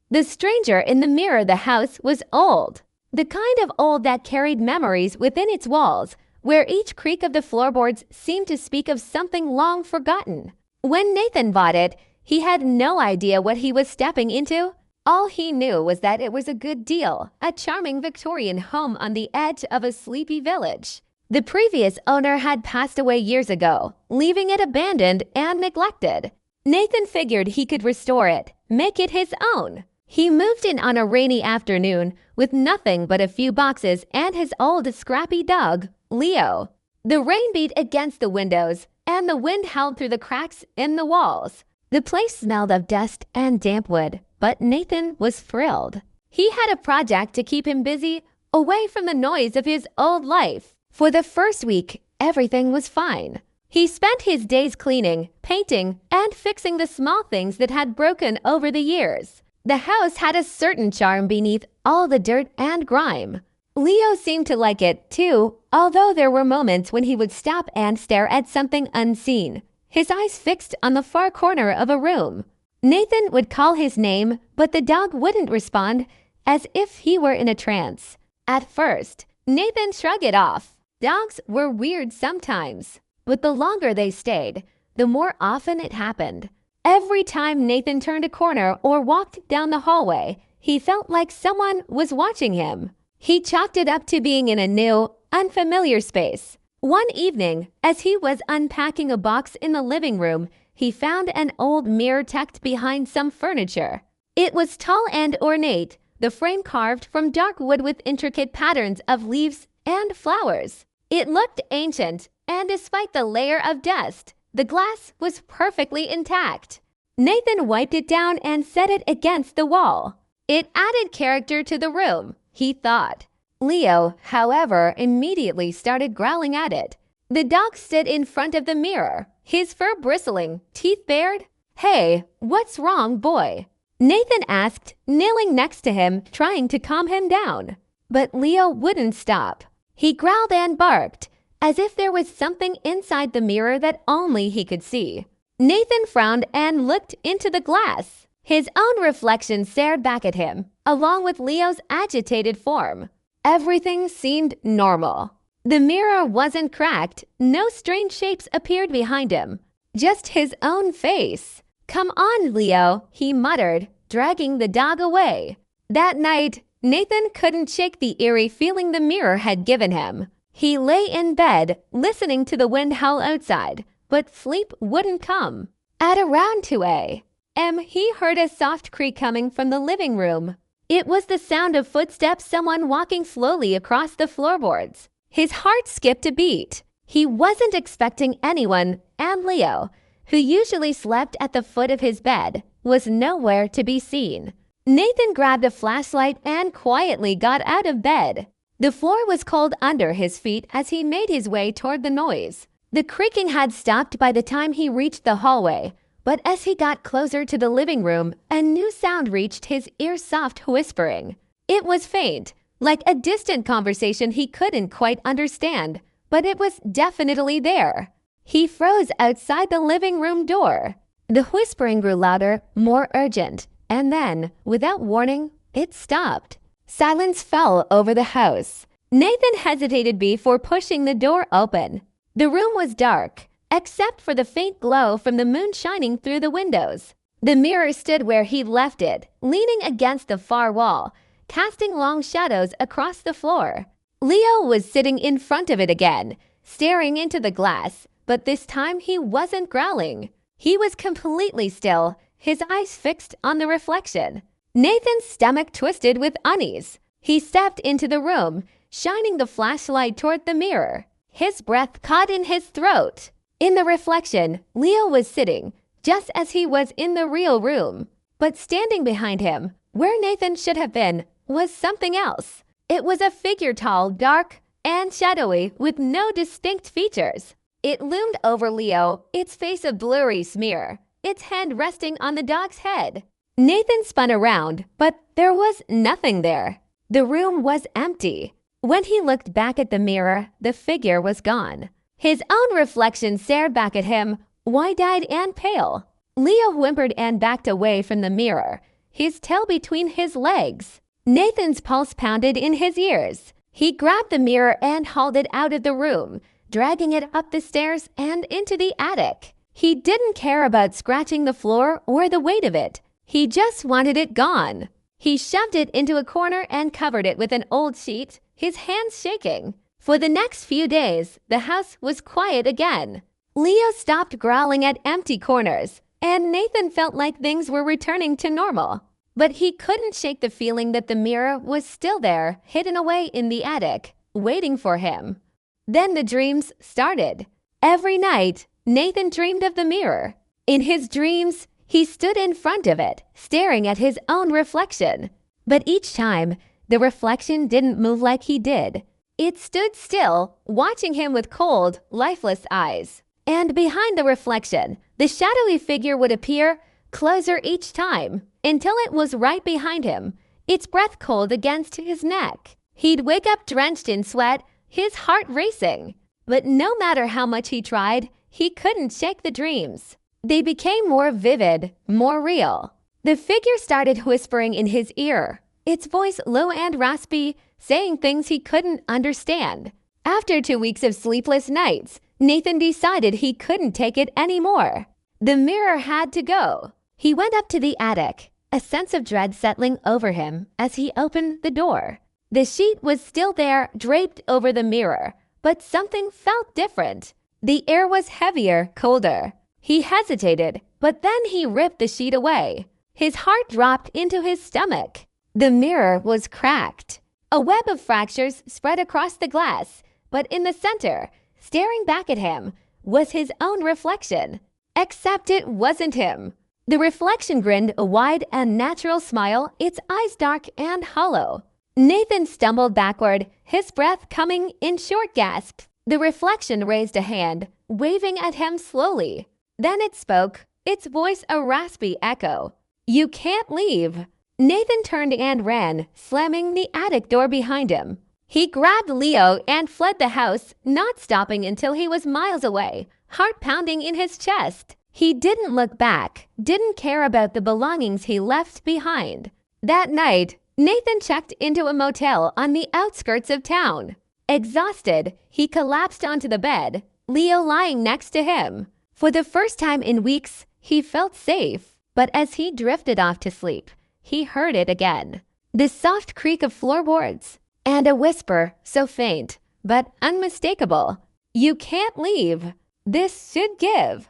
The stranger in the mirror of the house was old. The kind of old that carried memories within its walls, where each creak of the floorboards seemed to speak of something long forgotten. When Nathan bought it, he had no idea what he was stepping into. All he knew was that it was a good deal, a charming Victorian home on the edge of a sleepy village. The previous owner had passed away years ago, leaving it abandoned and neglected. Nathan figured he could restore it, make it his own. He moved in on a rainy afternoon with nothing but a few boxes and his old scrappy dog, Leo. The rain beat against the windows and the wind howled through the cracks in the walls. The place smelled of dust and damp wood, but Nathan was thrilled. He had a project to keep him busy, away from the noise of his old life. For the first week, everything was fine. He spent his days cleaning, painting, and fixing the small things that had broken over the years. The house had a certain charm beneath all the dirt and grime. Leo seemed to like it too, although there were moments when he would stop and stare at something unseen, his eyes fixed on the far corner of a room. Nathan would call his name, but the dog wouldn't respond, as if he were in a trance. At first, Nathan shrugged it off. Dogs were weird sometimes, but the longer they stayed, the more often it happened. Every time Nathan turned a corner or walked down the hallway, he felt like someone was watching him. He chalked it up to being in a new, unfamiliar space. One evening, as he was unpacking a box in the living room, he found an old mirror tucked behind some furniture. It was tall and ornate, the frame carved from dark wood with intricate patterns of leaves and flowers. It looked ancient, and despite the layer of dust, the glass was perfectly intact. Nathan wiped it down and set it against the wall. It added character to the room, he thought. Leo, however, immediately started growling at it. The dog stood in front of the mirror, his fur bristling, teeth bared. "Hey, what's wrong, boy?" Nathan asked, kneeling next to him, trying to calm him down. But Leo wouldn't stop. He growled and barked, as if there was something inside the mirror that only he could see. Nathan frowned and looked into the glass. His own reflection stared back at him, along with Leo's agitated form. Everything seemed normal. The mirror wasn't cracked. No strange shapes appeared behind him. Just his own face. "Come on, Leo," he muttered, dragging the dog away. That night, Nathan couldn't shake the eerie feeling the mirror had given him. He lay in bed, listening to the wind howl outside, but sleep wouldn't come. At around 2 a.m., he heard a soft creak coming from the living room. It was the sound of footsteps, someone walking slowly across the floorboards. His heart skipped a beat. He wasn't expecting anyone, and Leo, who usually slept at the foot of his bed, was nowhere to be seen. Nathan grabbed a flashlight and quietly got out of bed. The floor was cold under his feet as he made his way toward the noise. The creaking had stopped by the time he reached the hallway, but as he got closer to the living room, a new sound reached his ear-soft whispering. It was faint, like a distant conversation he couldn't quite understand, but it was definitely there. He froze outside the living room door. The whispering grew louder, more urgent, and then, without warning, it stopped. Silence fell over the house. Nathan hesitated before pushing the door open. The room was dark, except for the faint glow from the moon shining through the windows. The mirror stood where he'd left it, leaning against the far wall, casting long shadows across the floor. Leo was sitting in front of it again, staring into the glass, but this time he wasn't growling. He was completely still, his eyes fixed on the reflection. Nathan's stomach twisted with unease. He stepped into the room, shining the flashlight toward the mirror. His breath caught in his throat. In the reflection, Leo was sitting, just as he was in the real room. But standing behind him, where Nathan should have been, was something else. It was a figure tall, dark, and shadowy, with no distinct features. It loomed over Leo, its face a blurry smear, its head resting on the dog's head. Nathan spun around, but there was nothing there. The room was empty. When he looked back at the mirror, the figure was gone. His own reflection stared back at him, wide-eyed and pale. Leo whimpered and backed away from the mirror, his tail between his legs. Nathan's pulse pounded in his ears. He grabbed the mirror and hauled it out of the room, dragging it up the stairs and into the attic. He didn't care about scratching the floor or the weight of it. He just wanted it gone. He shoved it into a corner and covered it with an old sheet, his hands shaking. For the next few days, the house was quiet again. Leo stopped growling at empty corners, and Nathan felt like things were returning to normal. But he couldn't shake the feeling that the mirror was still there, hidden away in the attic, waiting for him. Then the dreams started. Every night, Nathan dreamed of the mirror. In his dreams, he stood in front of it, staring at his own reflection. But each time, the reflection didn't move like he did. It stood still, watching him with cold, lifeless eyes. And behind the reflection, the shadowy figure would appear, closer each time, until it was right behind him, its breath cold against his neck. He'd wake up drenched in sweat, his heart racing. But no matter how much he tried, he couldn't shake the dreams. They became more vivid, more real. The figure started whispering in his ear, its voice low and raspy, saying things he couldn't understand. After 2 weeks of sleepless nights, Nathan decided he couldn't take it anymore. The mirror had to go. He went up to the attic, a sense of dread settling over him as he opened the door. The sheet was still there, draped over the mirror, but something felt different. The air was heavier, colder. He hesitated, but then he ripped the sheet away. His heart dropped into his stomach. The mirror was cracked. A web of fractures spread across the glass, but in the center, staring back at him, was his own reflection. Except it wasn't him. The reflection grinned a wide and natural smile, its eyes dark and hollow. Nathan stumbled backward, his breath coming in short gasps. The reflection raised a hand, waving at him slowly. Then it spoke, its voice a raspy echo. "You can't leave." Nathan turned and ran, slamming the attic door behind him. He grabbed Leo and fled the house, not stopping until he was miles away, heart pounding in his chest. He didn't look back, didn't care about the belongings he left behind. That night, Nathan checked into a motel on the outskirts of town. Exhausted, he collapsed onto the bed, Leo lying next to him. For the first time in weeks, he felt safe. But as he drifted off to sleep, he heard it again. The soft creak of floorboards, and a whisper so faint, but unmistakable. "You can't leave. This should give."